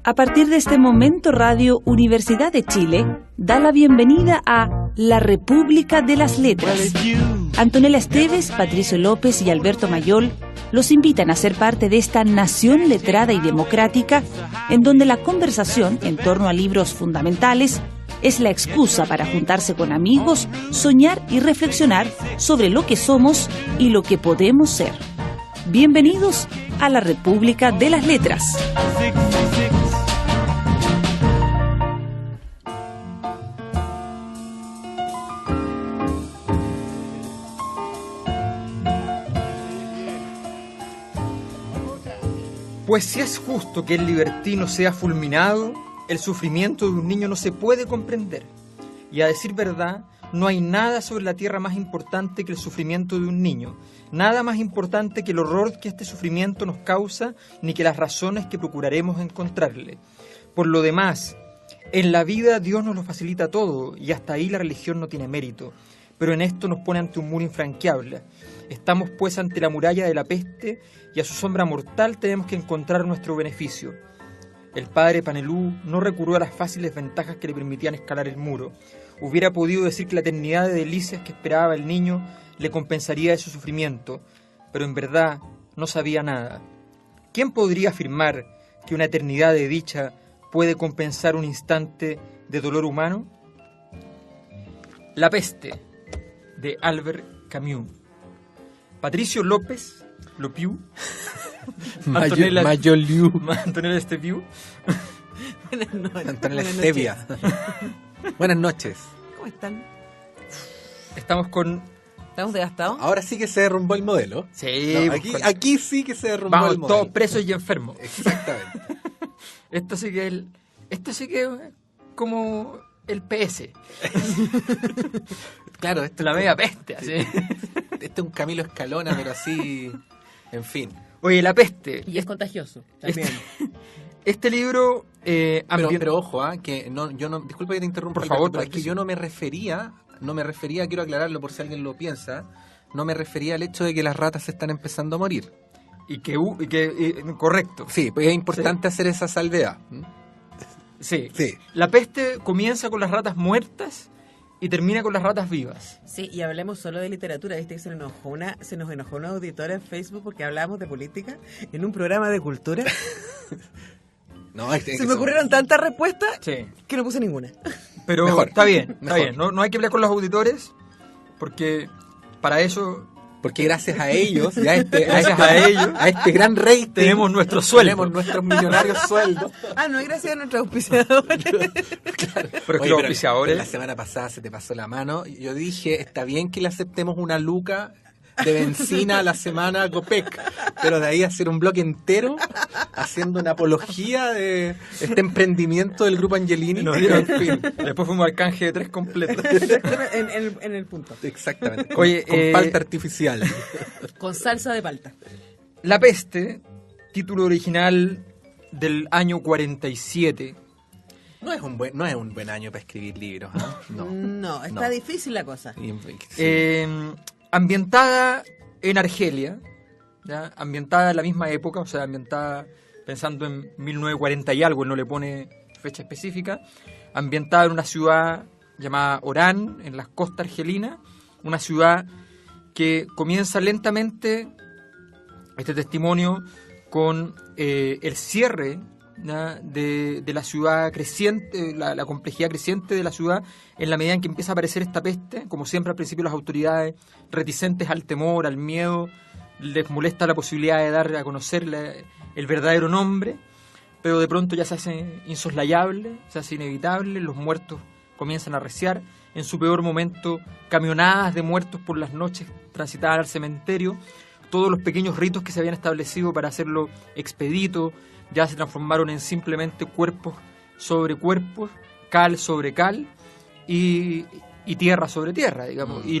A partir de este momento, Radio Universidad de Chile da la bienvenida a La República de las Letras. Antonella Esteves, Patricio López y Alberto Mayol los invitan a ser parte de esta nación letrada y democrática, en donde la conversación en torno a libros fundamentales es la excusa para juntarse con amigos, soñar y reflexionar sobre lo que somos y lo que podemos ser. Bienvenidos a La República de las Letras. Pues si es justo que el libertino sea fulminado, el sufrimiento de un niño no se puede comprender. Y a decir verdad, no hay nada sobre la tierra más importante que el sufrimiento de un niño, nada más importante que el horror que este sufrimiento nos causa, ni que las razones que procuraremos encontrarle. Por lo demás, en la vida Dios nos lo facilita todo, y hasta ahí la religión no tiene mérito, pero en esto nos pone ante un muro infranqueable. Estamos pues ante la muralla de la peste, y a su sombra mortal tenemos que encontrar nuestro beneficio. El padre Panelú no recurrió a las fáciles ventajas que le permitían escalar el muro. Hubiera podido decir que la eternidad de delicias que esperaba el niño le compensaría de su sufrimiento, pero en verdad no sabía nada. ¿Quién podría afirmar que una eternidad de dicha puede compensar un instante de dolor humano? La peste, de Albert Camus. Patricio López Lopiu, Antonella Esteviu, Antonella Estevia. Buenas noches. ¿Cómo están? ¿Estamos devastados? Ahora sí que se derrumbó el modelo. Sí, no, aquí sí que se derrumbó el modelo. Todos presos y enfermos. Exactamente. Esto sí que es como el PS. Claro, esto la media peste, así. Este es un Camilo Escalona, pero así, en fin. Oye, la peste. Y es contagioso también. Este libro... pero ojo, que disculpa que te interrumpa. Por favor, pero es que yo no me refería, quiero aclararlo por si alguien lo piensa, no me refería al hecho de que las ratas se están empezando a morir. Correcto. Sí, pues es importante hacer esa salvedad. Sí. La peste comienza con las ratas muertas y termina con las ratas vivas. Sí, y hablemos solo de literatura. Viste que se nos enojó una auditora en Facebook porque hablábamos de política en un programa de cultura. Se me ocurrieron tantas respuestas que no puse ninguna. Pero mejor, está bien. No hay que hablar con los auditores porque para eso... Porque gracias a ellos, a este gran rey, tenemos nuestros sueldos. Tenemos nuestros millonarios sueldos. No es gracias a nuestros auspiciadores. Claro. Pero los auspiciadores... La semana pasada se te pasó la mano. Yo dije, está bien que le aceptemos una luca de benzina a la semana a Copec, pero de ahí hacer un bloque entero haciendo una apología de este emprendimiento del Grupo Angelini. En fin, después fuimos al canje de 3 completos. en el punto. Exactamente. Oye, con palta artificial. Con salsa de palta. La peste, título original del año 47. No es un buen año para escribir libros, ¿no? No, está difícil la cosa. Sí. Ambientada en Argelia, ¿ya? Ambientada en la misma época, o sea, ambientada pensando en 1940 y algo, él no le pone fecha específica, ambientada en una ciudad llamada Orán, en las costas argelinas, una ciudad que comienza lentamente este testimonio con el cierre, ¿ya? de la ciudad creciente, la complejidad creciente de la ciudad, en la medida en que empieza a aparecer esta peste. Como siempre, al principio las autoridades reticentes al temor, al miedo, les molesta la posibilidad de dar a conocer el verdadero nombre, pero de pronto ya se hace insoslayable, se hace inevitable, los muertos comienzan a arreciar. En su peor momento, camionadas de muertos por las noches transitaban al cementerio. Todos los pequeños ritos que se habían establecido para hacerlo expedito ya se transformaron en simplemente cuerpos sobre cuerpos, cal sobre cal y tierra sobre tierra, digamos. Y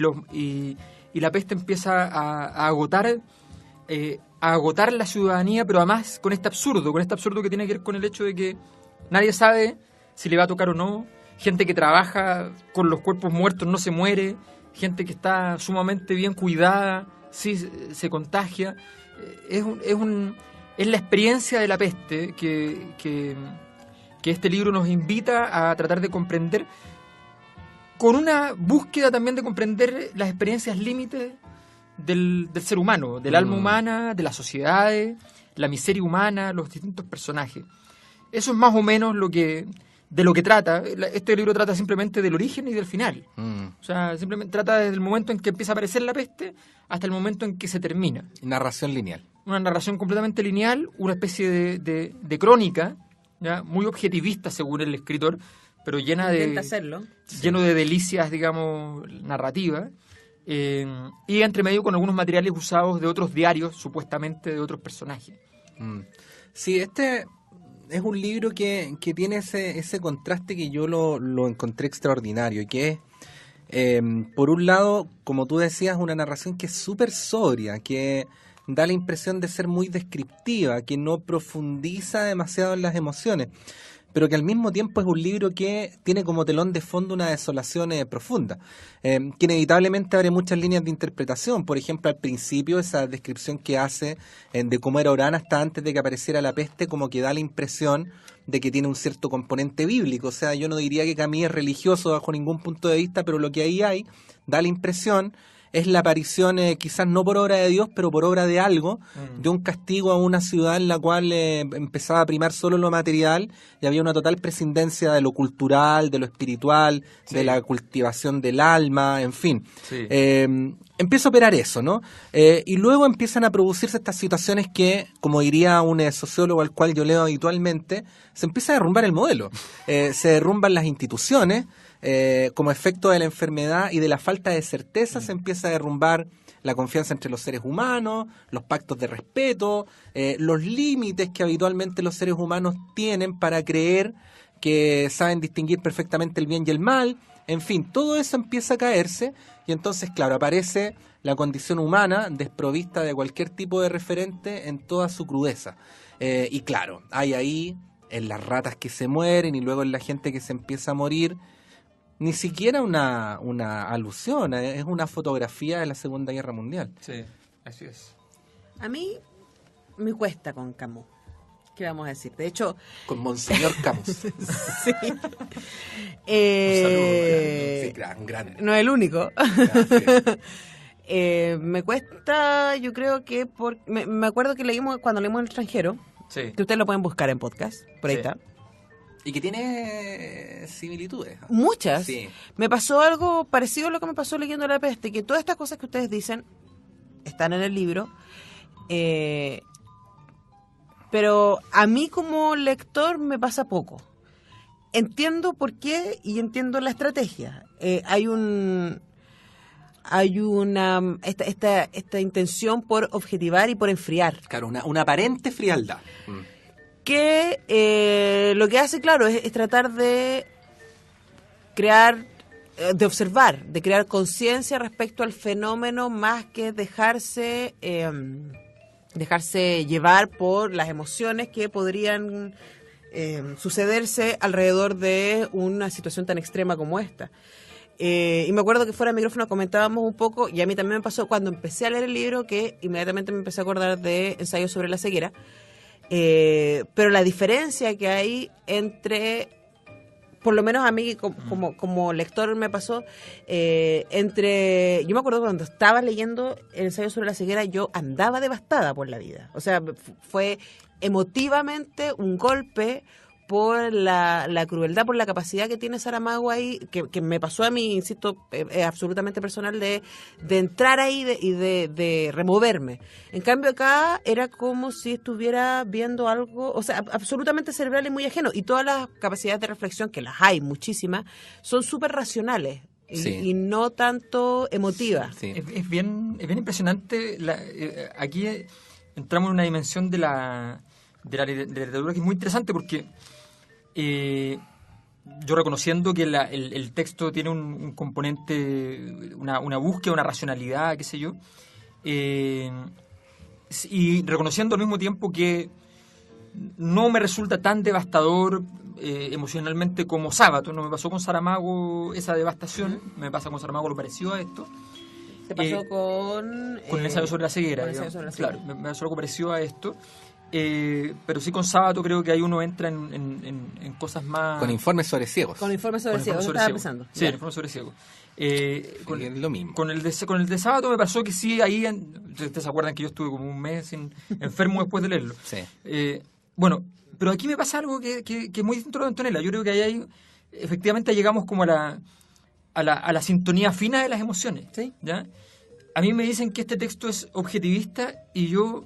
la peste empieza a agotar la ciudadanía, pero además con este absurdo que tiene que ver con el hecho de que nadie sabe si le va a tocar o no. Gente que trabaja con los cuerpos muertos no se muere, gente que está sumamente bien cuidada sí se contagia. Es la experiencia de la peste que que este libro nos invita a tratar de comprender, con una búsqueda también de comprender las experiencias límites del ser humano, del alma humana, de las sociedades, la miseria humana, los distintos personajes. Eso es más o menos de lo que trata. Este libro trata simplemente del origen y del final. O sea, simplemente trata desde el momento en que empieza a aparecer la peste hasta el momento en que se termina. Narración lineal. Una narración completamente lineal, una especie de crónica, ¿ya? Muy objetivista según el escritor, pero lleno de delicias, digamos, narrativas. Y entre medio con algunos materiales usados de otros diarios, supuestamente de otros personajes. Sí, este es un libro que tiene ese contraste que yo lo encontré extraordinario, y que es, por un lado, como tú decías, una narración que es súper sobria, que da la impresión de ser muy descriptiva, que no profundiza demasiado en las emociones, pero que al mismo tiempo es un libro que tiene como telón de fondo una desolación profunda, que inevitablemente abre muchas líneas de interpretación. Por ejemplo, al principio esa descripción que hace de cómo era Orán hasta antes de que apareciera la peste, como que da la impresión de que tiene un cierto componente bíblico. O sea, yo no diría que Camus es religioso bajo ningún punto de vista, pero lo que ahí hay da la impresión es la aparición, quizás no por obra de Dios, pero por obra de algo, de un castigo a una ciudad en la cual empezaba a primar solo lo material y había una total prescindencia de lo cultural, de lo espiritual, de la cultivación del alma, en fin. Sí. Empieza a operar eso, ¿no? Y luego empiezan a producirse estas situaciones que, como diría un sociólogo al cual yo leo habitualmente, se empieza a derrumbar el modelo. Se derrumban las instituciones, como efecto de la enfermedad y de la falta de certeza se empieza a derrumbar la confianza entre los seres humanos, los pactos de respeto, los límites que habitualmente los seres humanos tienen para creer que saben distinguir perfectamente el bien y el mal. En fin, todo eso empieza a caerse y entonces, claro, aparece la condición humana desprovista de cualquier tipo de referente en toda su crudeza. Y claro, hay ahí en las ratas que se mueren y luego en la gente que se empieza a morir, ni siquiera una alusión, es una fotografía de la Segunda Guerra Mundial. Sí, así es. A mí me cuesta con Camus. ¿Qué vamos a decir? De hecho... Con Monseñor Camus. Sí. Un saludo, sí, grande. No es el único. Gracias. Me cuesta, yo creo que... me acuerdo que cuando leímos El extranjero, Sí. que ustedes lo pueden buscar en podcast, por ahí Sí. está. Y que tiene similitudes. Muchas. Sí. Me pasó algo parecido a lo que me pasó leyendo La peste, que todas estas cosas que ustedes dicen están en el libro, pero a mí como lector me pasa poco. Entiendo por qué y entiendo la estrategia. Hay esta intención por objetivar y por enfriar. Claro, una aparente frialdad. Que lo que hace, claro, es tratar de crear, de observar, de crear conciencia respecto al fenómeno más que dejarse llevar por las emociones que podrían sucederse alrededor de una situación tan extrema como esta. Y me acuerdo que fuera de micrófono comentábamos un poco, y a mí también me pasó cuando empecé a leer el libro, que inmediatamente me empecé a acordar de Ensayos sobre la ceguera. Pero la diferencia que hay entre, por lo menos a mí como lector me pasó, yo me acuerdo cuando estaba leyendo El ensayo sobre la ceguera, yo andaba devastada por la vida. O sea, fue emotivamente un golpe por la crueldad, por la capacidad que tiene Saramago ahí, que me pasó a mí, insisto, es absolutamente personal, de entrar ahí y de removerme. En cambio acá era como si estuviera viendo algo, o sea, absolutamente cerebral y muy ajeno. Y todas las capacidades de reflexión, que las hay muchísimas, son súper racionales. Y no tanto emotivas. Sí. Es bien impresionante. Aquí entramos en una dimensión de la literatura que es muy interesante porque yo reconociendo que el texto tiene un componente, una búsqueda, una racionalidad, qué sé yo, y reconociendo al mismo tiempo que no me resulta tan devastador emocionalmente como Sábato. No me pasó con Saramago esa devastación, me pasa con Saramago lo parecido a esto. Se pasó con el ensayo sobre la ceguera. Con el ensayo sobre la ceguera. Claro, me pasó algo parecido a esto. pero sí con Sábato creo que ahí uno entra en cosas más... Con informes sobre ciegos. Con informes sobre ciegos, estaba pensando. Sí, el informe sobre ciegos. Es lo mismo. Con el de Sábato me pasó que sí, ahí... Ustedes se acuerdan que yo estuve como un mes enfermo después de leerlo. Sí. Bueno, pero aquí me pasa algo que es muy distinto de Antonella. Yo creo que ahí efectivamente llegamos como a la sintonía fina de las emociones. Sí. ¿Ya? A mí me dicen que este texto es objetivista y yo...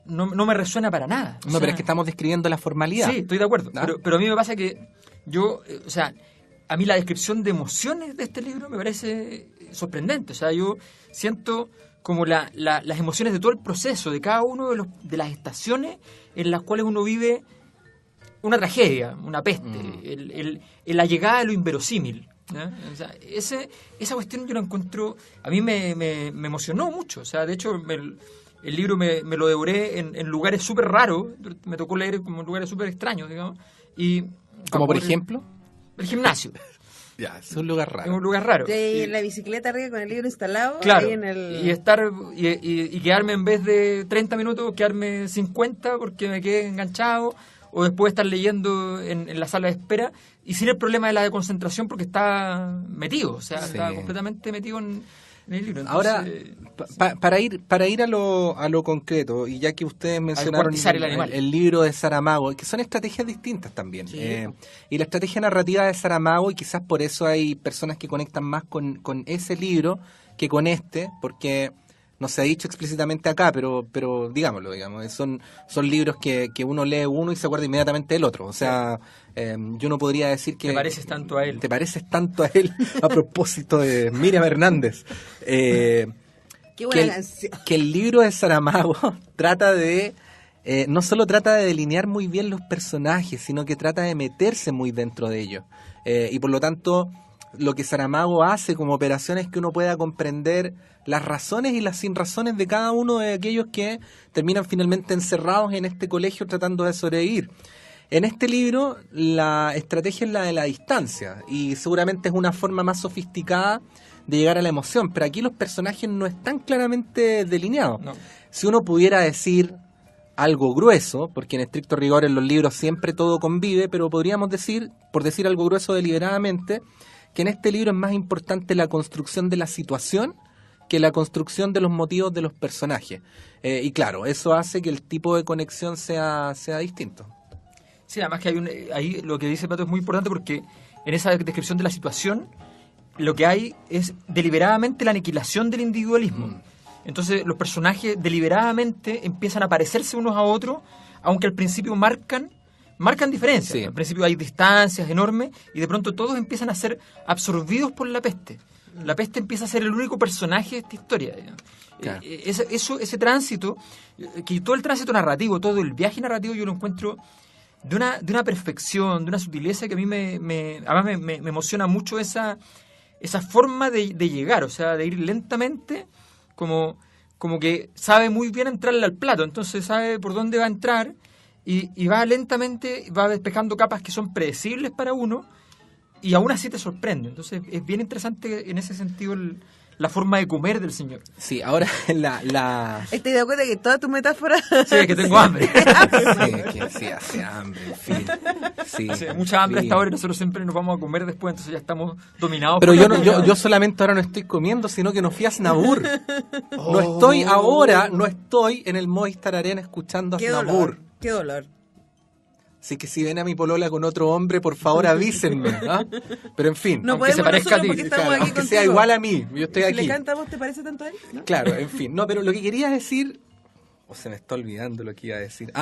No me resuena para nada. No, pero es que estamos describiendo la formalidad. Sí, estoy de acuerdo. ¿Ah? Pero a mí me pasa que yo, a mí la descripción de emociones de este libro me parece sorprendente. O sea, yo siento como las emociones de todo el proceso, de cada uno de las estaciones en las cuales uno vive una tragedia, una peste, la llegada de lo inverosímil. ¿Ya? O sea, esa cuestión yo la encuentro, a mí me emocionó mucho. O sea, de hecho, el libro me lo devoré en lugares súper raros, me tocó leer como en lugares súper extraños, digamos. ¿Como por ejemplo? El gimnasio. Ya, es un lugar raro. Es un lugar raro. En la bicicleta arriba con el libro instalado. Claro, Ahí en el... y quedarme en vez de 30 minutos, quedarme 50 porque me quedé enganchado, o después estar leyendo en la sala de espera, y sin el problema de la desconcentración porque estaba metido, o sea, estaba completamente metido en el libro. Entonces, ahora, para ir a lo concreto, y ya que ustedes mencionaron el libro de Saramago, que son estrategias distintas también. Sí. Y la estrategia narrativa de Saramago, y quizás por eso hay personas que conectan más con ese libro que con este, porque no se ha dicho explícitamente acá, pero digámoslo, son libros que uno lee uno y se acuerda inmediatamente del otro. O sea, yo no podría decir que... Te pareces tanto a él. Te pareces tanto a él, a propósito de Miriam Hernández. Qué buena canción. Que el libro de Saramago trata de... no solo trata de delinear muy bien los personajes, sino que trata de meterse muy dentro de ellos. Y por lo tanto, lo que Saramago hace como operación es que uno pueda comprender las razones y las sinrazones de cada uno de aquellos que terminan finalmente encerrados en este colegio tratando de sobrevivir. En este libro la estrategia es la de la distancia y seguramente es una forma más sofisticada de llegar a la emoción, pero aquí los personajes no están claramente delineados. No. Si uno pudiera decir algo grueso, porque en estricto rigor en los libros siempre todo convive, pero podríamos decir, por decir algo grueso deliberadamente, que en este libro es más importante la construcción de la situación que la construcción de los motivos de los personajes. Y claro, eso hace que el tipo de conexión sea distinto. Sí, además que ahí lo que dice Pato es muy importante porque en esa descripción de la situación lo que hay es deliberadamente la aniquilación del individualismo. Entonces los personajes deliberadamente empiezan a parecerse unos a otros, aunque al principio marcan diferencias. Sí. Al principio hay distancias enormes y de pronto todos empiezan a ser absorbidos por la peste. La peste empieza a ser el único personaje de esta historia. Claro. Ese tránsito, que todo el tránsito narrativo, todo el viaje narrativo yo lo encuentro de una perfección, de una sutileza que a mí me emociona mucho esa forma de llegar, o sea, de ir lentamente, como que sabe muy bien entrarle al plato, entonces sabe por dónde va a entrar y va lentamente, va despejando capas que son predecibles para uno y aún así te sorprende. Entonces es bien interesante en ese sentido la forma de comer del señor. Sí, ahora Estoy de acuerdo que toda tu metáfora... Sí, es que tengo hambre. Sí, hace hambre, en fin. Sí, Hace mucha hambre a esta hora y nosotros siempre nos vamos a comer después, entonces ya estamos dominados. Pero por yo solamente ahora no estoy comiendo, sino que no fui a Snabur. No estoy en el Movistar Arena escuchando a Snabur. Qué dolor. Así que si ven a mi polola con otro hombre, por favor avísenme. ¿Ah? Pero en fin, No aunque se parezca a ti, claro, aunque sea igual a mí, yo estoy Si aquí. le canta a vos, ¿te parece tanto a él? ¿No? Claro, en fin. No, pero lo que quería decir... se me está olvidando lo que iba a decir.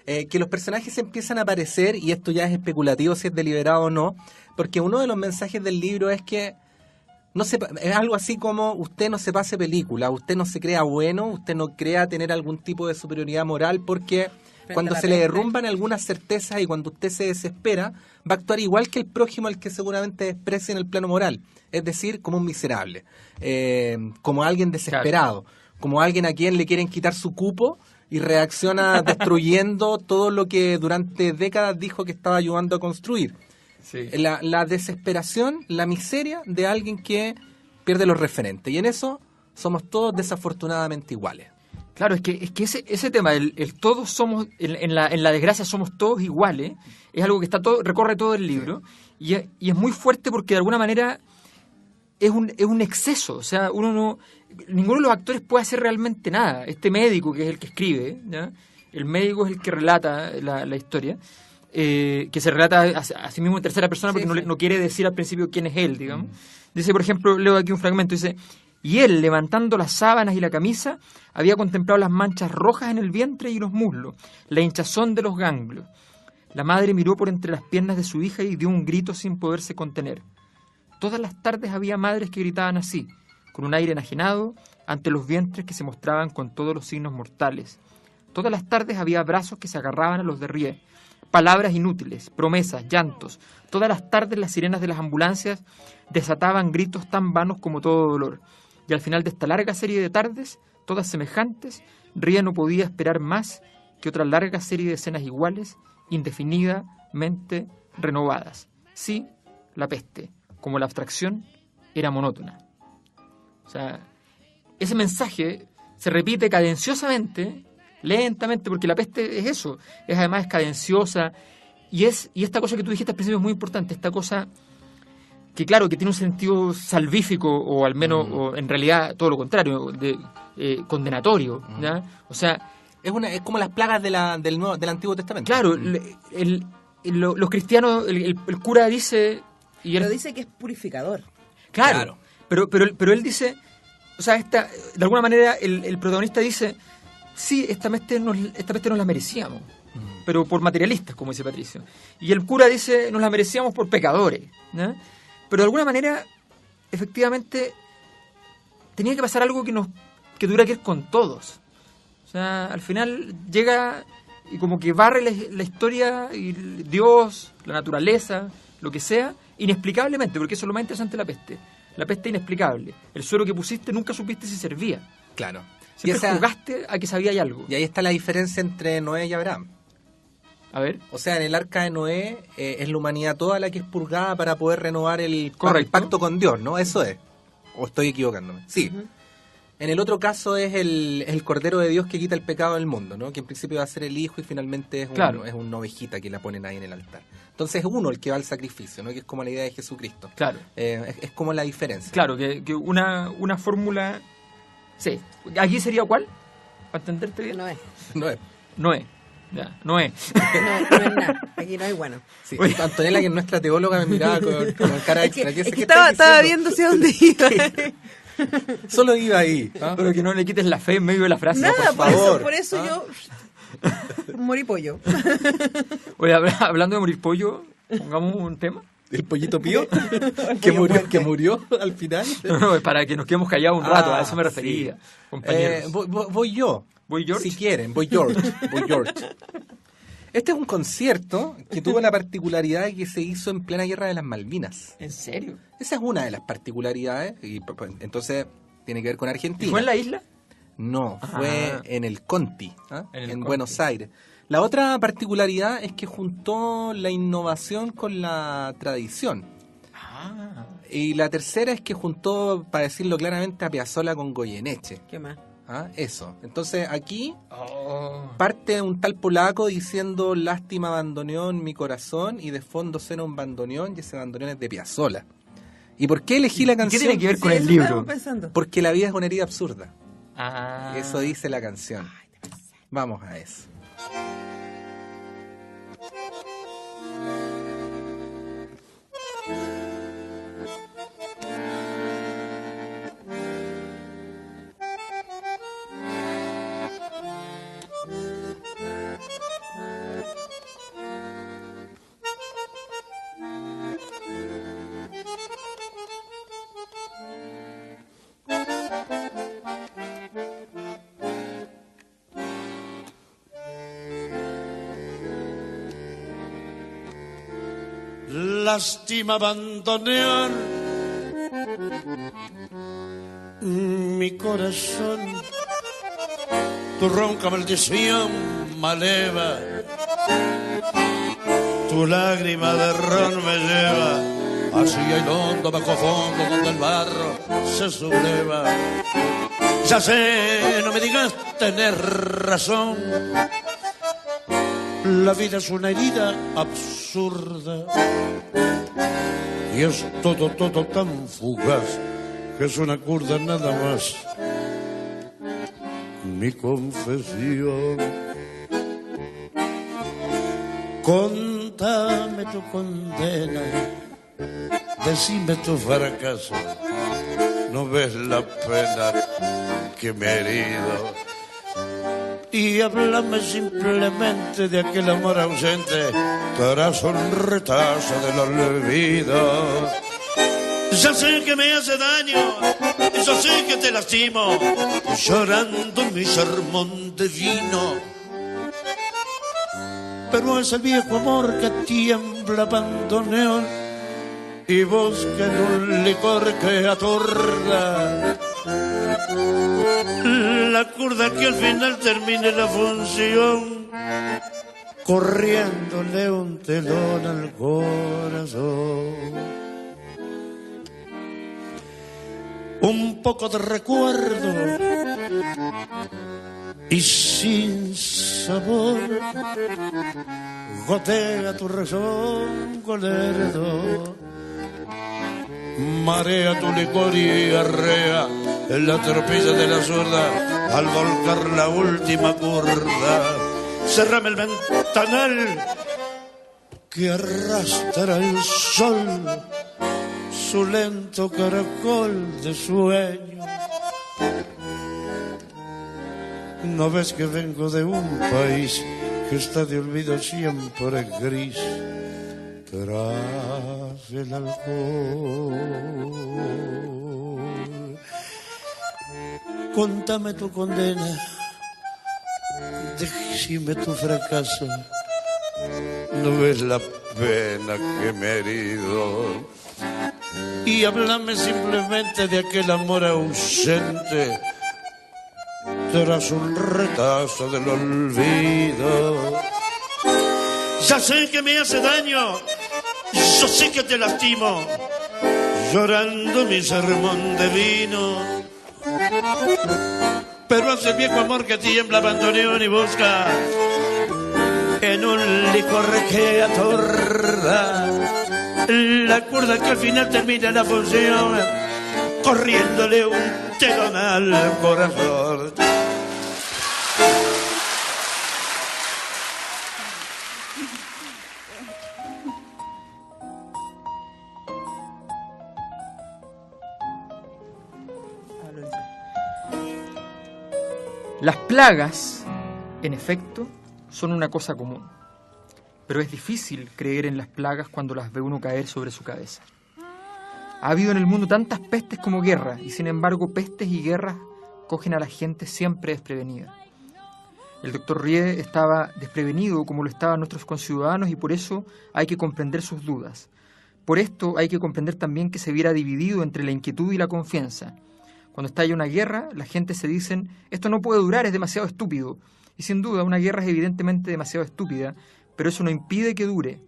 Que los personajes empiezan a aparecer, y esto ya es especulativo si es deliberado o no, porque uno de los mensajes del libro es que es algo así como usted no se pase película, usted no se crea bueno, usted no crea tener algún tipo de superioridad moral porque... Cuando se le derrumban algunas certezas y cuando usted se desespera, va a actuar igual que el prójimo al que seguramente desprecia en el plano moral. Es decir, como un miserable, como alguien desesperado, como alguien a quien le quieren quitar su cupo y reacciona destruyendo todo lo que durante décadas dijo que estaba ayudando a construir. Sí. La desesperación, la miseria de alguien que pierde los referentes. Y en eso somos todos desafortunadamente iguales. Claro, es que ese tema, el todos somos, en la desgracia somos todos iguales, es algo que recorre todo el libro, y es muy fuerte porque de alguna manera es un exceso. O sea, ninguno de los actores puede hacer realmente nada. Este médico, que es el que escribe, ¿ya? El médico es el que relata la historia, que se relata a sí mismo en tercera persona porque no quiere decir al principio quién es él, digamos. Dice, por ejemplo, leo aquí un fragmento, dice: y él, levantando las sábanas y la camisa, había contemplado las manchas rojas en el vientre y los muslos, la hinchazón de los ganglios. La madre miró por entre las piernas de su hija y dio un grito sin poderse contener. Todas las tardes había madres que gritaban así, con un aire enajenado, ante los vientres que se mostraban con todos los signos mortales. Todas las tardes había brazos que se agarraban a los de rie, palabras inútiles, promesas, llantos. Todas las tardes las sirenas de las ambulancias desataban gritos tan vanos como todo dolor. Y al final de esta larga serie de tardes, todas semejantes, Rie no podía esperar más que otra larga serie de escenas iguales, indefinidamente renovadas. Sí, la peste, como la abstracción, era monótona. O sea, ese mensaje se repite cadenciosamente, lentamente, porque la peste es eso, además cadenciosa, y esta cosa que tú dijiste al principio es muy importante, esta cosa que claro, que tiene un sentido salvífico, o al menos, o en realidad todo lo contrario, condenatorio, ¿ya? O sea, es como las plagas del Antiguo Testamento. Claro, los cristianos, el cura dice... Pero dice que es purificador. Claro. Pero él dice, o sea, de alguna manera el protagonista dice, sí, esta peste nos la merecíamos, pero por materialistas, como dice Patricio. Y el cura dice, nos la merecíamos por pecadores, ¿no? Pero de alguna manera, efectivamente, tenía que pasar algo que tuviera que ver con todos. O sea, al final llega y como que barre la historia, y Dios, la naturaleza, lo que sea, inexplicablemente, porque eso es lo más interesante de la peste. La peste inexplicable. El suero que pusiste nunca supiste si servía. Claro. Siempre jugaste a que sabía algo. Y ahí está la diferencia entre Noé y Abraham. A ver. O sea, en el arca de Noé es la humanidad toda la que es purgada para poder renovar el pacto con Dios, ¿no? Eso es. ¿O estoy equivocándome? Sí. Uh-huh. En el otro caso es el Cordero de Dios que quita el pecado del mundo, ¿no? Que en principio va a ser el Hijo y finalmente es una ovejita que la ponen ahí en el altar. Entonces es uno el que va al sacrificio, ¿no? Que es como la idea de Jesucristo. Claro. Es como la diferencia. Claro, que una fórmula... Sí. ¿Aquí sería cuál? ¿Para entenderte bien? Noé. Ya, Noé. No es nada. Aquí no hay bueno. Sí. Antonella, que es nuestra teóloga, me miraba con cara extra. Es que estaba viendo hacia dónde iba. Solo iba ahí. ¿Ah? Pero que no le quites la fe en medio de la frase. Nada, no, por favor. Por eso yo morí pollo. Oye, hablando de morir pollo, pongamos un tema. ¿El pollito pío? que murió al final. No, es para que nos quedemos callados un rato, a eso me refería, compañeros. Voy yo. ¿Voy George? Si quieren, voy George. Este es un concierto que tuvo la particularidad de que se hizo en plena guerra de las Malvinas. ¿En serio? Esa es una de las particularidades, y entonces tiene que ver con Argentina. ¿Fue en la isla? No, fue en el Conti, en Buenos Aires. La otra particularidad es que juntó la innovación con la tradición. Y la tercera es que juntó, para decirlo claramente, a Piazzolla con Goyeneche. ¿Qué más? Eso. Entonces aquí parte un tal polaco diciendo lástima bandoneón mi corazón, y de fondo suena un bandoneón, y ese bandoneón es de Piazzolla. ¿Y por qué elegí la canción? ¿Qué tiene que ver con el libro? Porque la vida es una herida absurda. Eso dice la canción. Vamos a eso. Lástima bandoneón mi corazón, tu ronca maldición maleva, tu lágrima de ron me lleva hacia el hondo bajo fondo donde el barro se subleva. Ya sé, no me digas tener razón, la vida es una herida absurda y es todo tan fugaz que es una curda nada más. Mi confesión, contame tu condena, decime tu fracaso. No ves la pena que me he herido y háblame simplemente de aquel amor ausente tras un retazo del olvido. Ya sé que me hace daño, yo sé que te lastimo, llorando mi sermón de vino. Pero es el viejo amor que tiembla bandoneón y busca en un licor que atorda la curda que al final termine la función, corriéndole un telón al corazón. Un poco de recuerdo y sin sabor gotea tu razón con lerdo, marea tu licor y arrea en la tropilla de la zurda al volcar la última curda. Cerrame el ventanal que arrastra el sol, su lento caracol de sueño. ¿No ves que vengo de un país que está de olvido siempre gris tras el alcohol? Contame tu condena, decime tu fracaso. ¿No ves la pena que me he herido? Y háblame simplemente de aquel amor ausente tras un retazo del olvido. Ya sé que me hace daño, yo sé que te lastimo, llorando mi sermón de vino. Pero hace viejo amor que tiembla bandoneón y busca en un licor que atorda la cuerda que al final termina la función, corriéndole un telón al corazón. Las plagas, en efecto, son una cosa común, pero es difícil creer en las plagas cuando las ve uno caer sobre su cabeza. Ha habido en el mundo tantas pestes como guerras, y sin embargo pestes y guerras cogen a la gente siempre desprevenida. El doctor Rie estaba desprevenido como lo estaban nuestros conciudadanos y por eso hay que comprender sus dudas. Por esto hay que comprender también que se viera dividido entre la inquietud y la confianza. Cuando estalla una guerra, la gente se dicen, esto no puede durar, es demasiado estúpido. Y sin duda, una guerra es evidentemente demasiado estúpida, pero eso no impide que dure.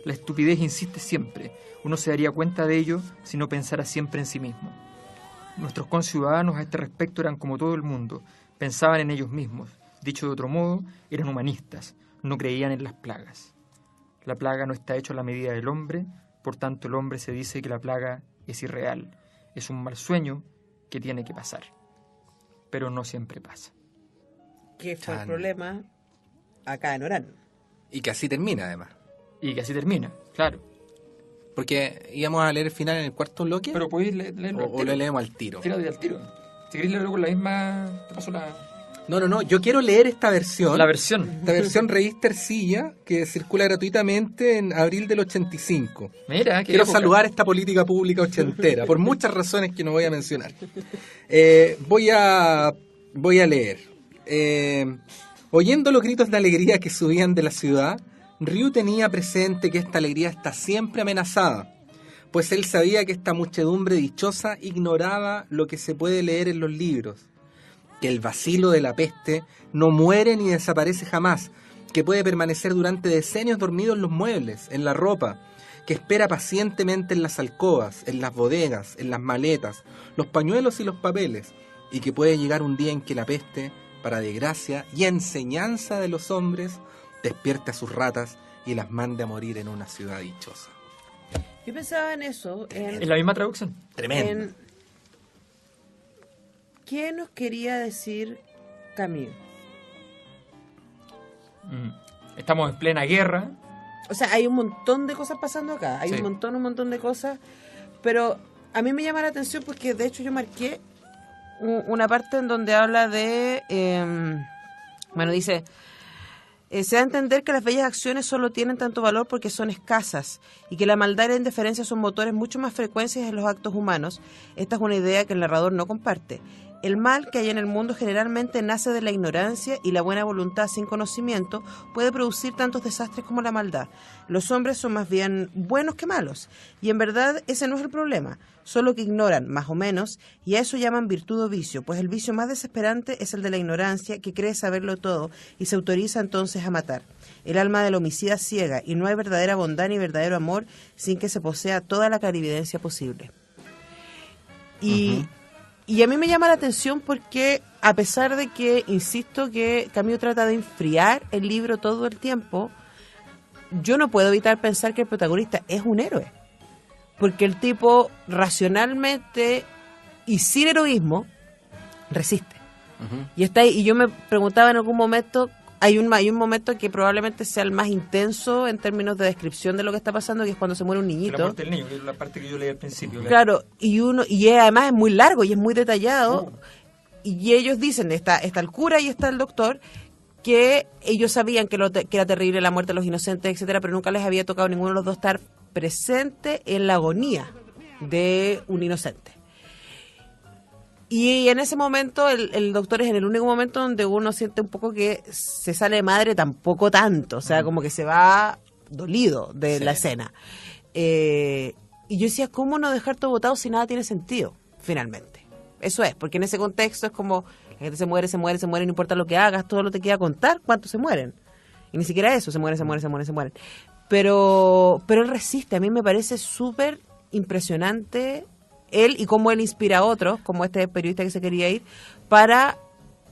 La estupidez insiste siempre. Uno se daría cuenta de ello si no pensara siempre en sí mismo. Nuestros conciudadanos a este respecto eran como todo el mundo, pensaban en ellos mismos. Dicho de otro modo, eran humanistas, no creían en las plagas. La plaga no está hecha a la medida del hombre, por tanto el hombre se dice que la plaga es irreal, es un mal sueño que tiene que pasar, pero no siempre pasa. ¿Qué fue el problema acá en Orán? Y que así termina, además. Y que así termina, claro. Porque íbamos a leer el final en el cuarto bloque. Pero podéis leerlo o lo leemos al tiro. Tírate al tiro. Si queréis leerlo con la misma... Te paso la... No. Yo quiero leer esta versión. La versión. Esta versión revista Ercilla, que circula gratuitamente en abril del 85. Mira, qué quiero época. saludar esta política pública ochentera, por muchas razones que no voy a mencionar. Voy a leer. Oyendo los gritos de alegría que subían de la ciudad, Ryu tenía presente que esta alegría está siempre amenazada, pues él sabía que esta muchedumbre dichosa ignoraba lo que se puede leer en los libros, que el bacilo de la peste no muere ni desaparece jamás, que puede permanecer durante decenios dormido en los muebles, en la ropa, que espera pacientemente en las alcobas, en las bodegas, en las maletas, los pañuelos y los papeles, y que puede llegar un día en que la peste, para desgracia y enseñanza de los hombres, despierte a sus ratas y las mande a morir en una ciudad dichosa. Yo pensaba en eso, ¿En la misma traducción? Tremendo. en ¿qué nos quería decir Camus? Estamos en plena guerra. O sea, hay un montón de cosas pasando acá, hay Sí. un montón de cosas, pero a mí me llama la atención porque de hecho yo marqué una parte en donde habla de, dice, se da a entender que las bellas acciones solo tienen tanto valor porque son escasas y que la maldad y la indiferencia son motores mucho más frecuentes en los actos humanos. Esta es una idea que el narrador no comparte. El mal que hay en el mundo generalmente nace de la ignorancia y la buena voluntad sin conocimiento puede producir tantos desastres como la maldad. Los hombres son más bien buenos que malos y en verdad ese no es el problema, solo que ignoran, más o menos, y a eso llaman virtud o vicio, pues el vicio más desesperante es el de la ignorancia que cree saberlo todo y se autoriza entonces a matar. El alma del homicida ciega y no hay verdadera bondad ni verdadero amor sin que se posea toda la clarividencia posible. Y a mí me llama la atención porque, a pesar de que, insisto, que Camus trata de enfriar el libro todo el tiempo, yo no puedo evitar pensar que el protagonista es un héroe. Porque el tipo, racionalmente y sin heroísmo, resiste. Y está ahí, y yo me preguntaba en algún momento, hay un momento que probablemente sea el más intenso en términos de descripción de lo que está pasando, que es cuando se muere un niñito. La muerte del niño, que es la parte que yo leí al principio. Claro, además es muy largo y es muy detallado. Y ellos dicen, está el cura y está el doctor, que ellos sabían que era terrible la muerte de los inocentes, etcétera, pero nunca les había tocado a ninguno de los dos estar presente en la agonía de un inocente. Y en ese momento, el doctor es en el único momento donde uno siente un poco que se sale de madre, tampoco tanto, o sea, como que se va dolido de la escena. Y yo decía, ¿cómo no dejar todo botado si nada tiene sentido, finalmente? Eso es, porque en ese contexto es como, la gente se muere, no importa lo que hagas, todo lo te queda contar cuántos se mueren. Y ni siquiera eso, se mueren. Pero él resiste, a mí me parece súper impresionante él y cómo él inspira a otros, como este periodista que se quería ir, para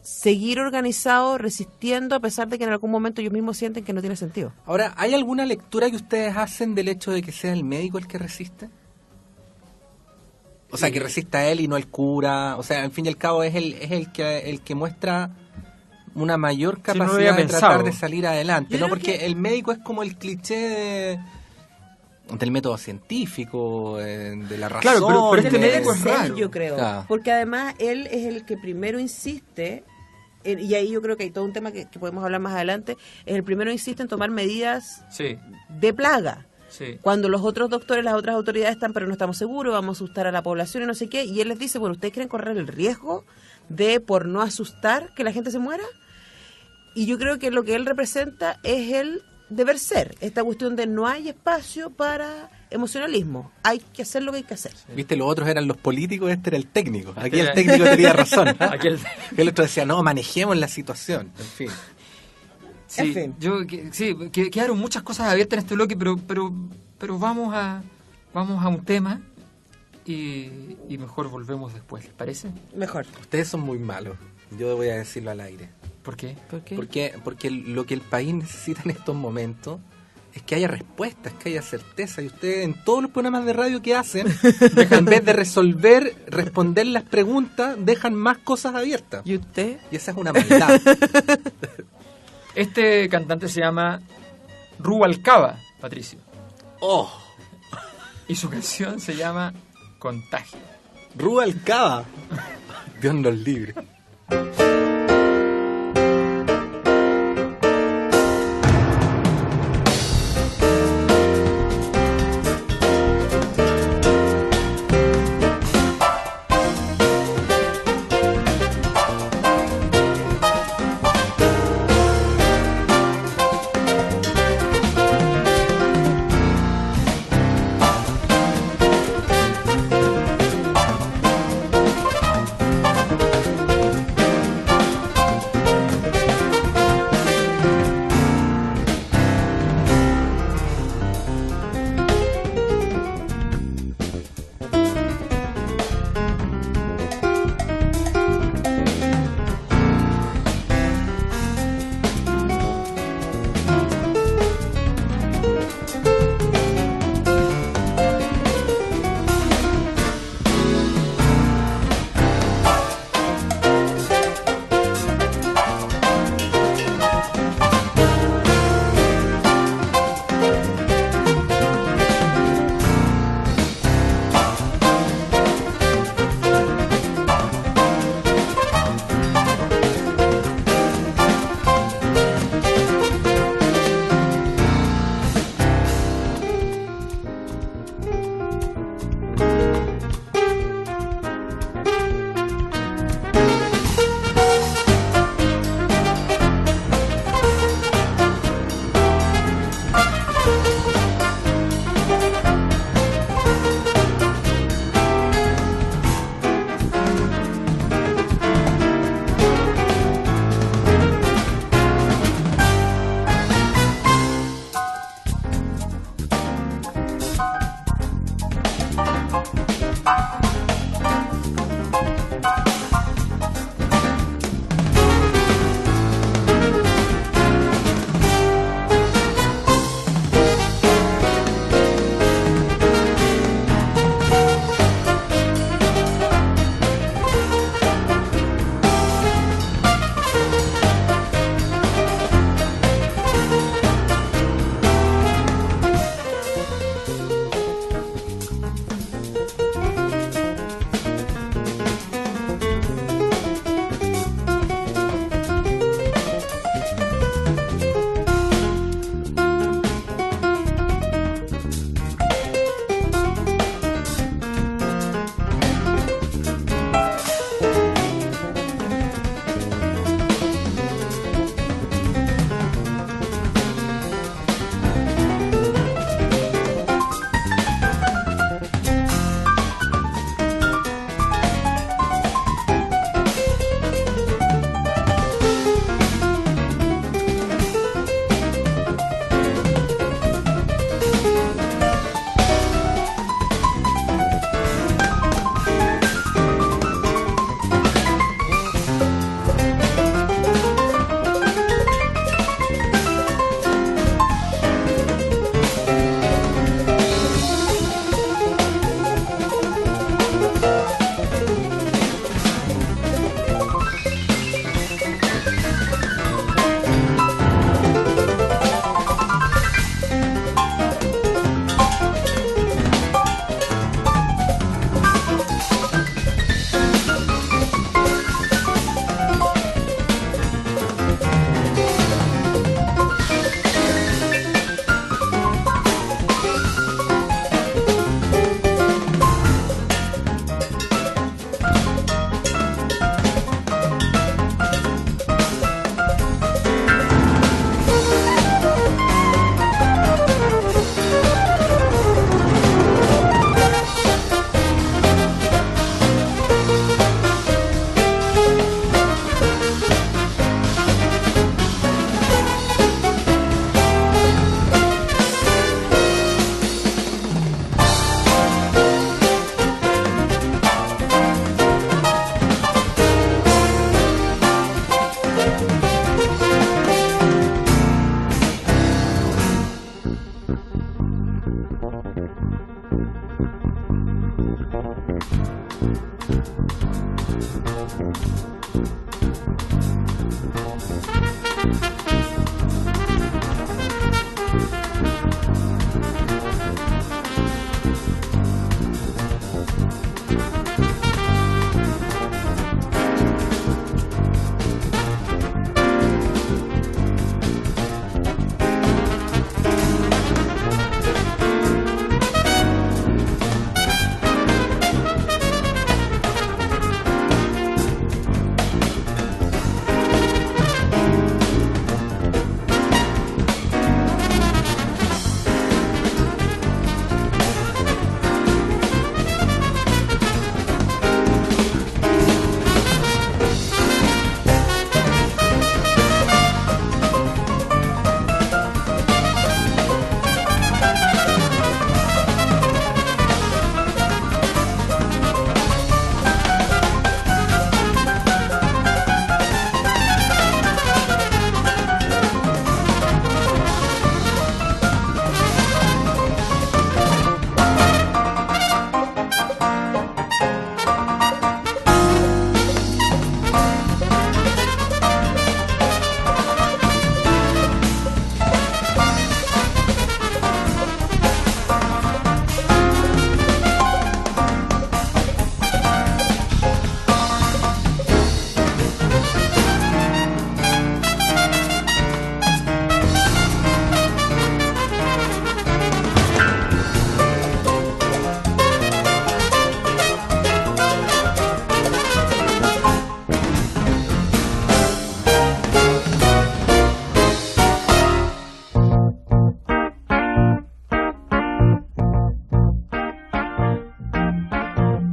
seguir organizado, resistiendo, a pesar de que en algún momento ellos mismos sienten que no tiene sentido. Ahora, ¿hay alguna lectura que ustedes hacen del hecho de que sea el médico el que resiste? O sea, que resista a él y no el cura. O sea, al fin y al cabo es el que muestra una mayor capacidad de tratar de salir adelante, ¿no? Porque el médico es como el cliché del método científico, de la razón. Claro, pero este médico es raro. Yo creo, claro. Porque además él es el que primero insiste, y ahí yo creo que hay todo un tema que podemos hablar más adelante, es el primero insiste en tomar medidas de plaga. Sí. Cuando los otros doctores, las otras autoridades están, pero no estamos seguros, vamos a asustar a la población y no sé qué, y él les dice, bueno, ¿ustedes quieren correr el riesgo de, por no asustar, que la gente se muera? Y yo creo que lo que él representa es el deber ser, esta cuestión de no hay espacio para emocionalismo, hay que hacer lo que hay que hacer. Viste, los otros eran los políticos, este era el técnico. Aquí el técnico tenía razón. El otro decía, no, manejemos la situación, en fin. Sí, en fin. Quedaron muchas cosas abiertas en este bloque, pero vamos a un tema y mejor volvemos después, ¿les parece? Mejor. Ustedes son muy malos, yo voy a decirlo al aire. ¿Por qué? Porque lo que el país necesita en estos momentos es que haya respuestas, que haya certeza. Y ustedes en todos los programas de radio que hacen, en vez de responder las preguntas, dejan más cosas abiertas. ¿Y usted? Y esa es una maldad. Este cantante se llama Rubalcaba, Patricio. ¡Oh! Y su canción se llama Contagio. Rubalcaba. Dios nos libre.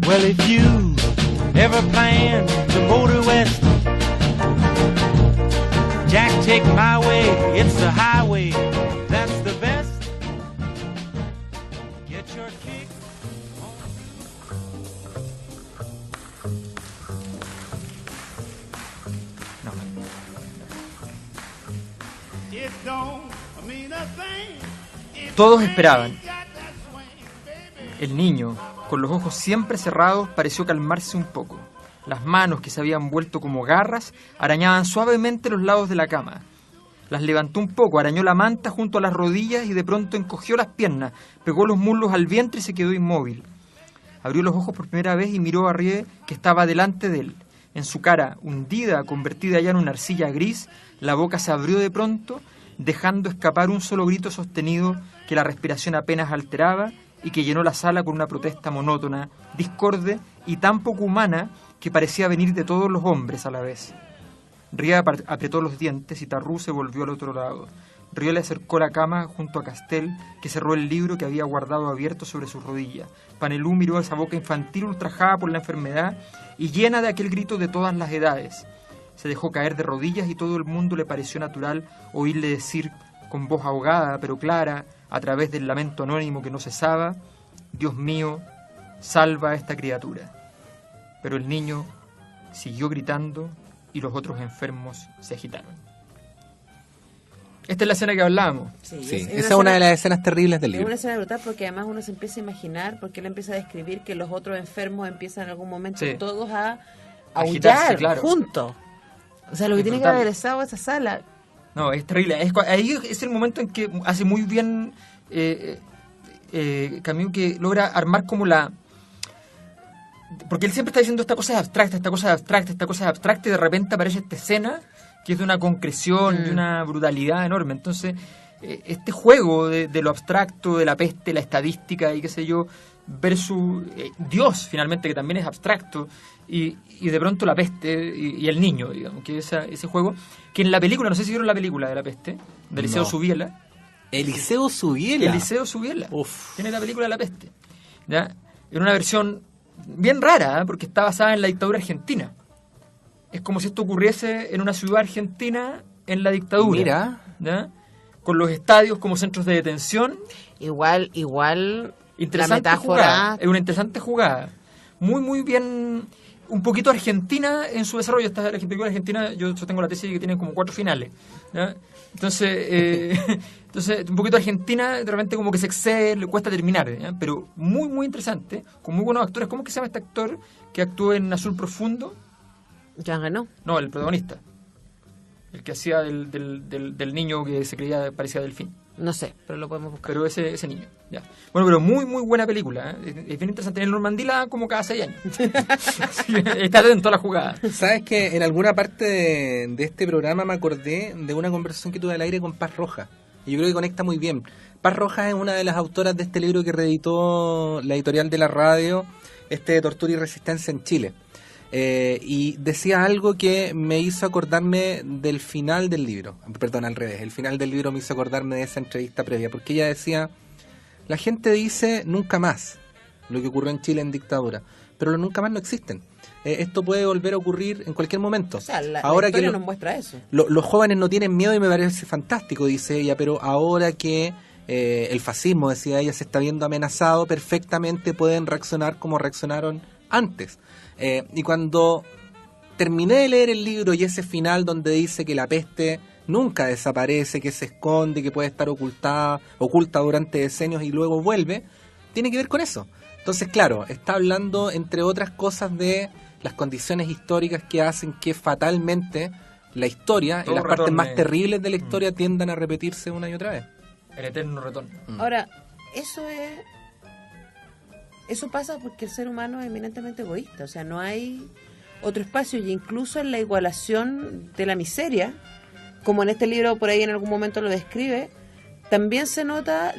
Well, if you ever plan to motor west, Jack, take my way, it's the highway, that's the best. Get your kick No. It don't mean a thing. Todos esperaban. El niño, con los ojos siempre cerrados, pareció calmarse un poco. Las manos, que se habían vuelto como garras, arañaban suavemente los lados de la cama. Las levantó un poco, arañó la manta junto a las rodillas y de pronto encogió las piernas, pegó los muslos al vientre y se quedó inmóvil. Abrió los ojos por primera vez y miró a Rie, que estaba delante de él. En su cara, hundida, convertida ya en una arcilla gris, la boca se abrió de pronto, dejando escapar un solo grito sostenido que la respiración apenas alteraba y que llenó la sala con una protesta monótona, discorde y tan poco humana que parecía venir de todos los hombres a la vez. Rie apretó los dientes y Tarrú se volvió al otro lado. Rie le acercó la cama junto a Castel, que cerró el libro que había guardado abierto sobre sus rodillas. Panelú miró esa boca infantil ultrajada por la enfermedad y llena de aquel grito de todas las edades. Se dejó caer de rodillas y todo el mundo le pareció natural oírle decir con voz ahogada pero clara, a través del lamento anónimo que no cesaba: Dios mío, salva a esta criatura. Pero el niño siguió gritando y los otros enfermos se agitaron. Esta es la escena que hablábamos. Sí, esa es una de las escenas terribles del Es libro. una escena brutal porque además uno se empieza a imaginar, porque él empieza a describir que los otros enfermos empiezan en algún momento Sí. todos a Agitarse, aullar claro. juntos. O sea, lo que Es tiene que brutal. haber estado esa sala. No, es terrible. Ahí es el momento en que hace muy bien Camus, que logra armar como la... Porque él siempre está diciendo esta cosa es abstracta, esta cosa es abstracta, esta cosa es abstracta, y de repente aparece esta escena que es de una concreción, de una brutalidad enorme. Entonces, este juego de lo abstracto, de la peste, la estadística y qué sé yo, versus Dios, finalmente, que también es abstracto, y de pronto la peste y el niño, digamos, que ese juego, que en la película, no sé si vieron la película de la peste, de Eliseo No. Subiela. Eliseo Subiela. Eliseo Subiela. Uf. Tiene la película de la peste. ¿Ya? Era una versión bien rara, porque está basada en la dictadura argentina. Es como si esto ocurriese en una ciudad argentina en la dictadura. Mira. ¿Ya? Con los estadios como centros de detención. Igual la Interesante metáfora. jugada. Es una interesante jugada. Muy, muy bien un poquito Argentina en su desarrollo. La película argentina, yo tengo la tesis que tiene como 4 finales, ¿ya? Entonces, un poquito Argentina, de repente como que se excede, le cuesta terminar, ¿ya? Pero muy, muy interesante, con muy buenos actores. ¿Cómo que se llama este actor que actuó en Azul Profundo? Ya ganó. No, el protagonista. El que hacía del niño que se creía parecía Delfín. No sé, pero lo podemos buscar. Pero ese niño, ya. Bueno, pero muy, muy buena película, ¿eh? Es bien interesante. En Normandía como cada 6 años. Está atento a la jugada. ¿Sabes que en alguna parte de este programa me acordé de una conversación que tuve al aire con Paz Rojas? Y yo creo que conecta muy bien. Paz Rojas es una de las autoras de este libro que reeditó la editorial de la radio, Tortura y Resistencia en Chile. Y decía algo que me hizo acordarme del final del libro. Perdón, al revés. El final del libro me hizo acordarme de esa entrevista previa, porque ella decía: la gente dice nunca más lo que ocurrió en Chile en dictadura, pero los nunca más no existen. Esto puede volver a ocurrir en cualquier momento. O sea, la ahora historia que nos muestra eso. Los jóvenes no tienen miedo y me parece fantástico, dice ella, pero ahora que el fascismo, decía ella, se está viendo amenazado, perfectamente pueden reaccionar como reaccionaron antes. Y cuando terminé de leer el libro y ese final donde dice que la peste nunca desaparece, que se esconde, que puede estar oculta durante decenios y luego vuelve, tiene que ver con eso. Entonces, claro, está hablando, entre otras cosas, de las condiciones históricas que hacen que fatalmente la historia, todo y las partes retorne. más terribles de la historia, tiendan a repetirse una y otra vez. El eterno retorno. Ahora, eso pasa porque el ser humano es eminentemente egoísta, o sea, no hay otro espacio, y incluso en la igualación de la miseria, como en este libro por ahí en algún momento lo describe, también se nota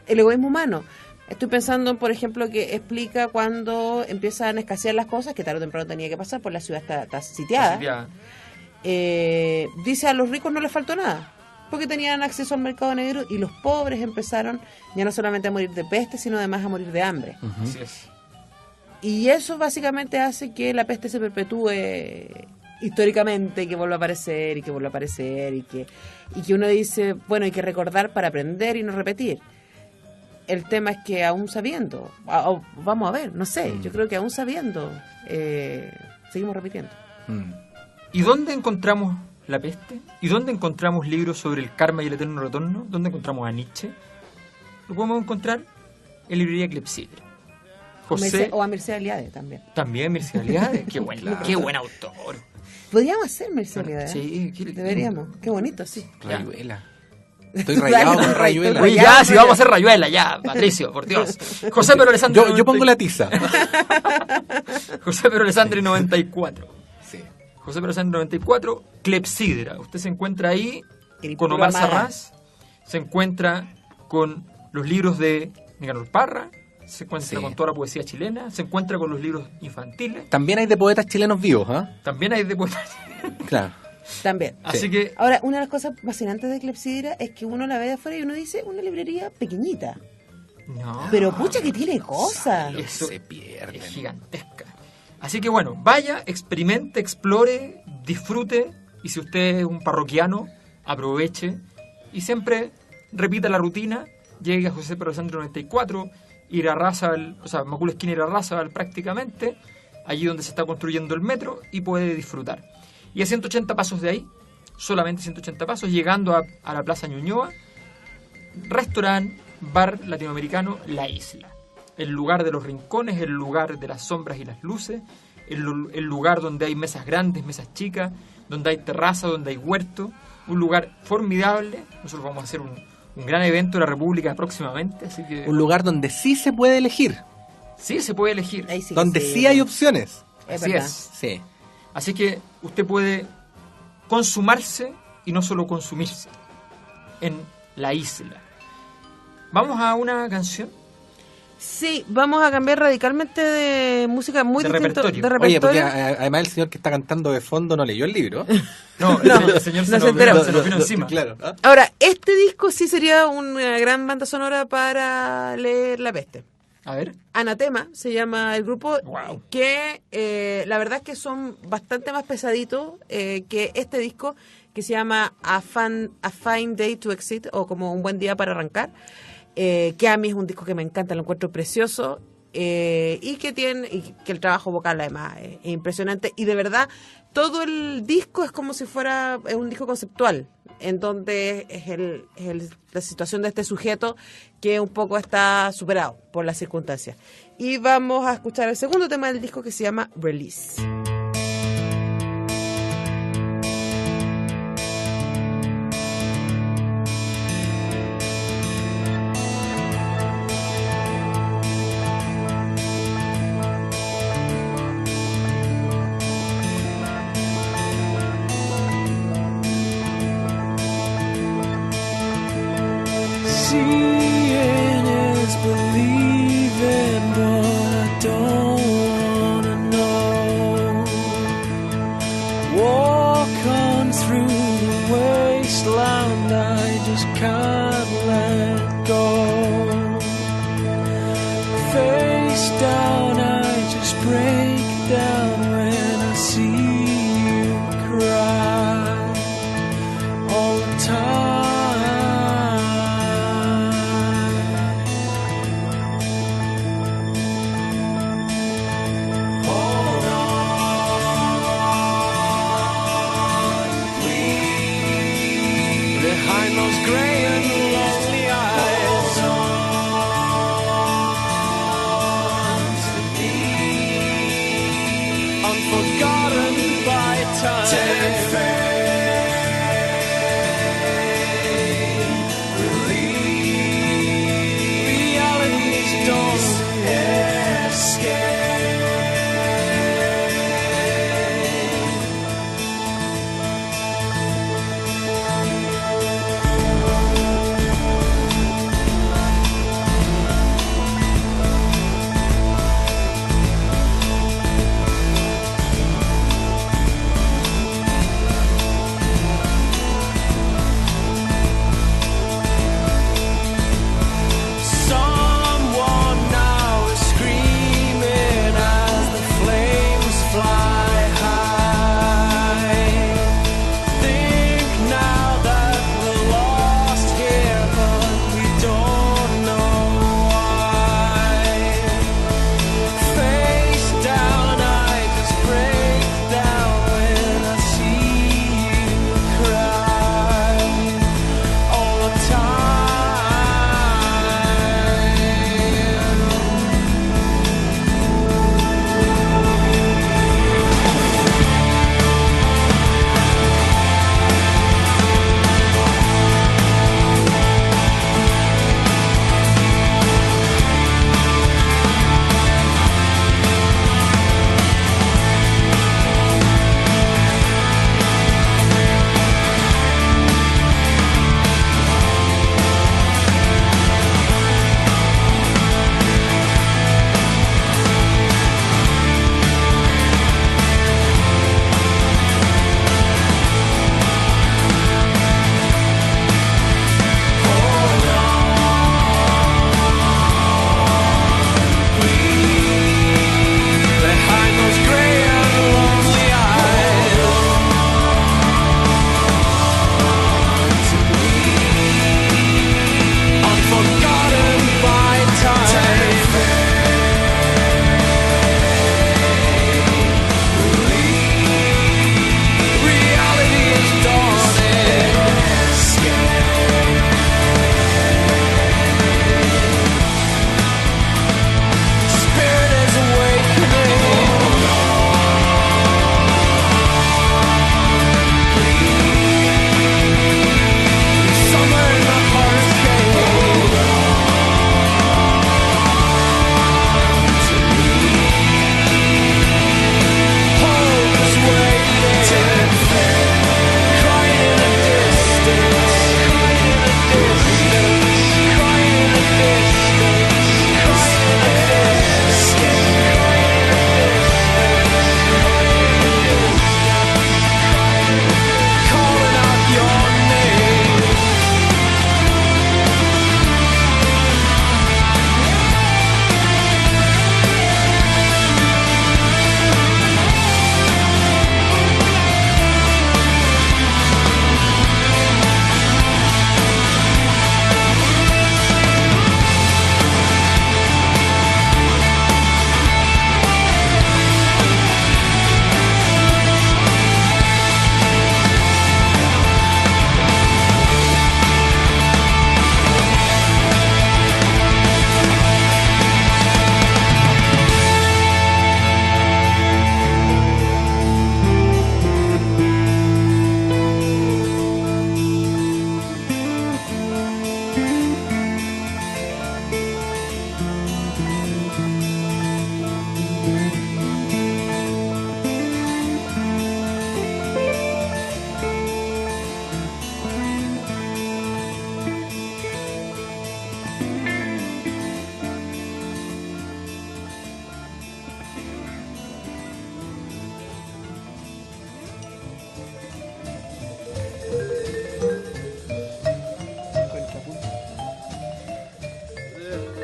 el egoísmo humano. Estoy pensando, por ejemplo, que explica cuando empiezan a escasear las cosas, que tarde o temprano tenía que pasar, pues la ciudad está sitiada. Dice: a los ricos no les faltó nada, porque tenían acceso al mercado negro, y los pobres empezaron ya no solamente a morir de peste, sino además a morir de hambre. Así es. Y eso básicamente hace que la peste se perpetúe históricamente, y que vuelva a aparecer, y que vuelva a aparecer, y que uno dice, bueno, hay que recordar para aprender y no repetir. El tema es que aún sabiendo, vamos a ver, no sé, yo creo que aún sabiendo, seguimos repitiendo. ¿Y dónde encontramos la peste? ¿Y dónde encontramos libros sobre el karma y el eterno retorno? ¿Dónde encontramos a Nietzsche? Lo podemos encontrar en librería Clepsidra. O a Mircea Eliade también. También Mircea Eliade. Qué buen autor. Podríamos hacer Mircea Eliade. Sí, deberíamos. Qué bonito, sí. Rayuela. Estoy rayado con Rayuela. Oye, ya, si vamos a hacer Rayuela, ya, Patricio, por Dios. José Pedro Alessandri. Yo pongo la tiza. José Pedro Alessandri 94. Sí. José Pedro Alessandri 94, Clepsidra. Usted se encuentra ahí con Escritura Omar amada. Sarraz, se encuentra con los libros de Nicanor Parra, se encuentra Sí. con toda la poesía chilena, se encuentra con los libros infantiles, También hay de poetas chilenos vivos, ¿ah? también hay de poesía. Claro. También. Así que Ahora, una de las cosas fascinantes de Clepsidra es que uno la ve de afuera y uno dice, una librería pequeñita. no, Pero pucha que tiene cosas. eso Se pierden. es gigantesca. Así que bueno, vaya, experimente, explore, disfrute, y si usted es un parroquiano, aproveche y siempre repita la rutina. Llegue a José Pedro Alessandri 94, ir a Razabal, o sea, Macul esquina ir a Razabal prácticamente, allí donde se está construyendo el metro, y puede disfrutar. Y a 180 pasos de ahí, solamente 180 pasos, llegando a la Plaza Ñuñoa, restaurante, bar latinoamericano La Isla. El lugar de los rincones, el lugar de las sombras y las luces, el lugar donde hay mesas grandes, mesas chicas, donde hay terraza, donde hay huerto, un lugar formidable. Nosotros vamos a hacer un gran evento en la República próximamente, así que Un lugar donde sí se puede elegir, sí se puede elegir. Ahí sí que donde sí hay opciones. Es Así verdad. es. Sí. Así que usted puede consumarse y no solo consumirse en La Isla. Vamos a una canción. Sí, vamos a cambiar radicalmente de música muy De distinto repertorio. de Oye, porque repertorio. además el señor que está cantando de fondo no leyó el libro. No, el señor se no nos se enteró. vino encima. Claro. ¿Ah? Ahora, este disco sí sería una gran banda sonora para leer La Peste. A ver. Anatema se llama el grupo, Wow. que la verdad es que son bastante más pesaditos que este disco, que se llama A Fine Day to Exit, o como Un Buen Día para Arrancar, que a mí es un disco que me encanta, lo encuentro precioso. y que el trabajo vocal además es impresionante, y de verdad todo el disco es como si fuera un disco conceptual, en donde es la situación de este sujeto que un poco está superado por las circunstancias. Y vamos a escuchar el segundo tema del disco, que se llama Release. Seeing is believing, but I don't wanna know. Walk on through the wasteland, I just can't let go. Face down, I just break down when I see you cry all the time. Behind those gray and lonely eyes,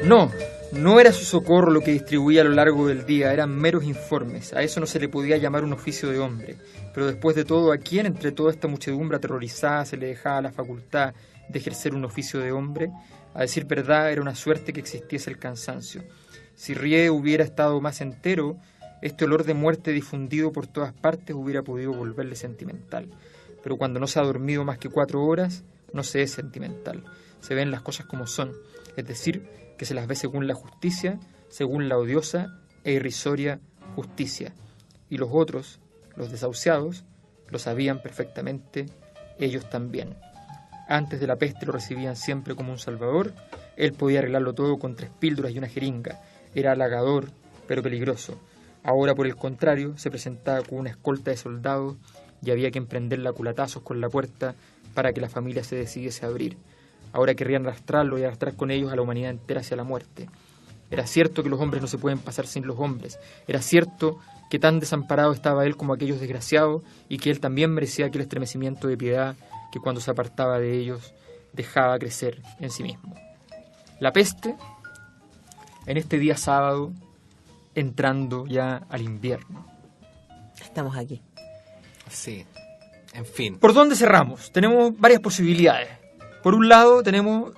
No era su socorro lo que distribuía a lo largo del día, eran meros informes. A eso no se le podía llamar un oficio de hombre. Pero después de todo, ¿a quién entre toda esta muchedumbre aterrorizada se le dejaba la facultad de ejercer un oficio de hombre? A decir verdad, era una suerte que existiese el cansancio. Si Rie hubiera estado más entero, este olor de muerte difundido por todas partes hubiera podido volverle sentimental. Pero cuando no se ha dormido más que 4 horas, no se es sentimental. Se ven las cosas como son, es decir, que se las ve según la justicia, según la odiosa e irrisoria justicia. Y los otros, los desahuciados, lo sabían perfectamente, ellos también. Antes de la peste lo recibían siempre como un salvador, él podía arreglarlo todo con 3 píldoras y una jeringa, era halagador, pero peligroso. Ahora, por el contrario, se presentaba con una escolta de soldados y había que emprenderla a culatazos con la puerta para que la familia se decidiese a abrir. Ahora querrían arrastrarlo y arrastrar con ellos a la humanidad entera hacia la muerte. Era cierto que los hombres no se pueden pasar sin los hombres. Era cierto que tan desamparado estaba él como aquellos desgraciados y que él también merecía aquel estremecimiento de piedad que cuando se apartaba de ellos dejaba crecer en sí mismo. La peste, en este día sábado, entrando ya al invierno. Estamos aquí. Sí, en fin. ¿Por dónde cerramos? Tenemos varias posibilidades. Por un lado tenemos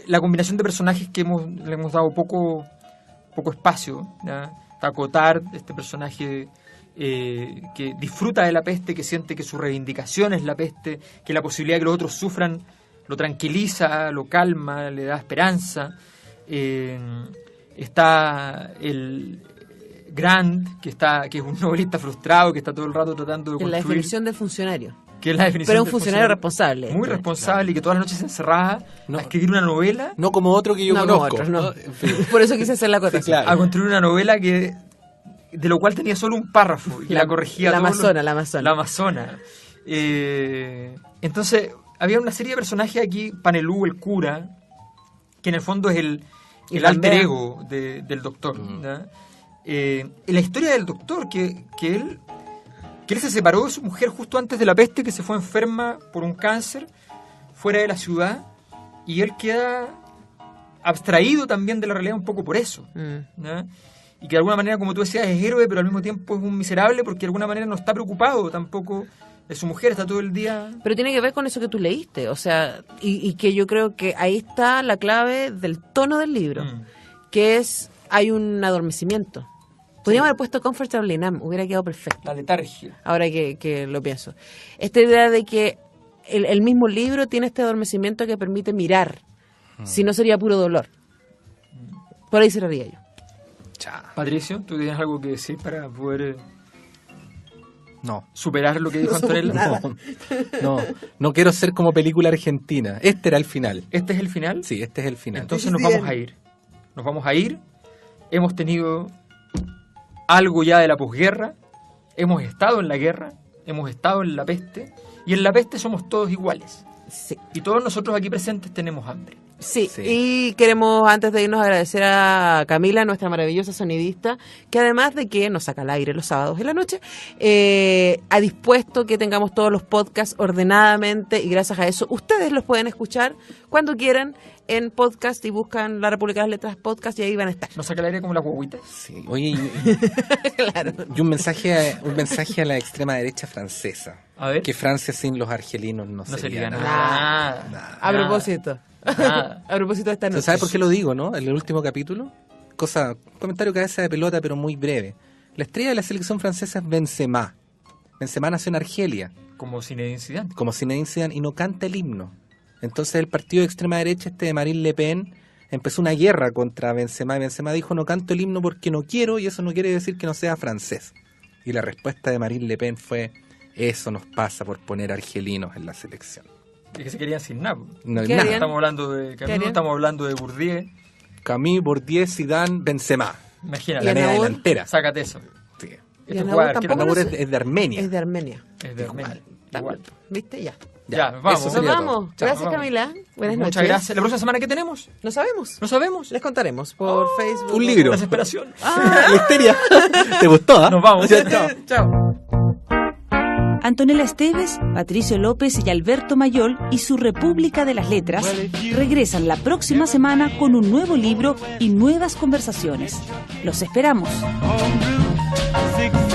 la combinación de personajes que le hemos dado poco espacio, ¿ya? Está Cotard, este personaje que disfruta de la peste, que siente que su reivindicación es la peste, que la posibilidad de que los otros sufran lo tranquiliza, lo calma, le da esperanza. Está el Grant, que es un novelista frustrado, que está todo el rato tratando de construir... La definición del funcionario. Que es la definición Pero un del funcionario responsable. Muy responsable, y que todas las noches se encerraba a escribir una novela. No como otro que yo conozco. Como otros, no. En fin. Por eso quise hacer la acotación. Sí, claro. A construir una novela de lo cual tenía solo un párrafo y la corregía la todos Amazona. La Amazona. Entonces, había una serie de personajes aquí, Panelú, el cura, que en el fondo es el alter ego del doctor. La historia del doctor, que él se separó de su mujer justo antes de la peste, que se fue enferma por un cáncer fuera de la ciudad, y él queda abstraído también de la realidad un poco por eso. ¿No? Y que de alguna manera, como tú decías, es héroe, pero al mismo tiempo es un miserable, porque de alguna manera no está preocupado tampoco de su mujer, está todo el día... Pero tiene que ver con eso que tú leíste, o sea, y que yo creo que ahí está la clave del tono del libro, que es, hay un adormecimiento. Podríamos haber puesto Comfortably Numb, hubiera quedado perfecto. La letargia. Ahora que lo pienso. Esta idea de que el mismo libro tiene este adormecimiento que permite mirar, si no sería puro dolor. Por ahí cerraría yo. Patricio, ¿tú tienes algo que decir para poder No. superar lo que dijo Antonella? No quiero ser como película argentina. Este era el final. ¿Este es el final? Sí, este es el final. Entonces nos vamos a ir. Nos vamos a ir. Hemos tenido algo ya de la posguerra. Hemos estado en la guerra. Hemos estado en la peste. Y en la peste somos todos iguales. Sí. Y todos nosotros aquí presentes tenemos hambre. Sí, y queremos antes de irnos agradecer a Camila, nuestra maravillosa sonidista, que además de que nos saca al aire los sábados en la noche, ha dispuesto que tengamos todos los podcasts ordenadamente, y gracias a eso ustedes los pueden escuchar cuando quieran en podcast y buscan La República de las Letras podcast y ahí van a estar. ¿Nos saca al aire como las guaguitas? Sí. Oye, Claro. y un mensaje a la extrema derecha francesa. A ver. Que Francia sin los argelinos no sería nada. A propósito. Nada. A propósito de esta noche. ¿Sabes por qué lo digo, no? En el último capítulo, comentario cabeza de pelota, pero muy breve. La estrella de la selección francesa es Benzema. Benzema nació en Argelia, Como Zinedine Zidane. como Zinedine Zidane, y no canta el himno. Entonces el partido de extrema derecha, de Marine Le Pen, empezó una guerra contra Benzema, y Benzema dijo: no canto el himno porque no quiero, y eso no quiere decir que no sea francés. Y la respuesta de Marine Le Pen fue: eso nos pasa por poner argelinos en la selección. Y que se querían sin nada. No hay ¿Qué nada. harían? Estamos hablando de Camilo, estamos hablando de Bourdieu. Camille, Bourdieu, Zidane, Benzema. Imagínate. La media Aznavour? delantera. Sácate eso. Sí. Y Estos Aznavour jugadores que tampoco Aznavour no sé. es de Armenia. Es de Armenia. Es de Armenia. Igual. ¿Viste? Ya. Ya, vamos. eso Nos sería todo. vamos. Chao. Gracias, Camila. Buenas noches. Muchas gracias. ¿La próxima semana qué tenemos? No sabemos. No sabemos. Les contaremos por Facebook. Un libro. Desesperación. La histeria. ¿Te gustó? Nos vamos. Ya, chao. Chao. Antonella Esteves, Patricio López y Alberto Mayol y su República de las Letras regresan la próxima semana con un nuevo libro y nuevas conversaciones. Los esperamos. On Route 66.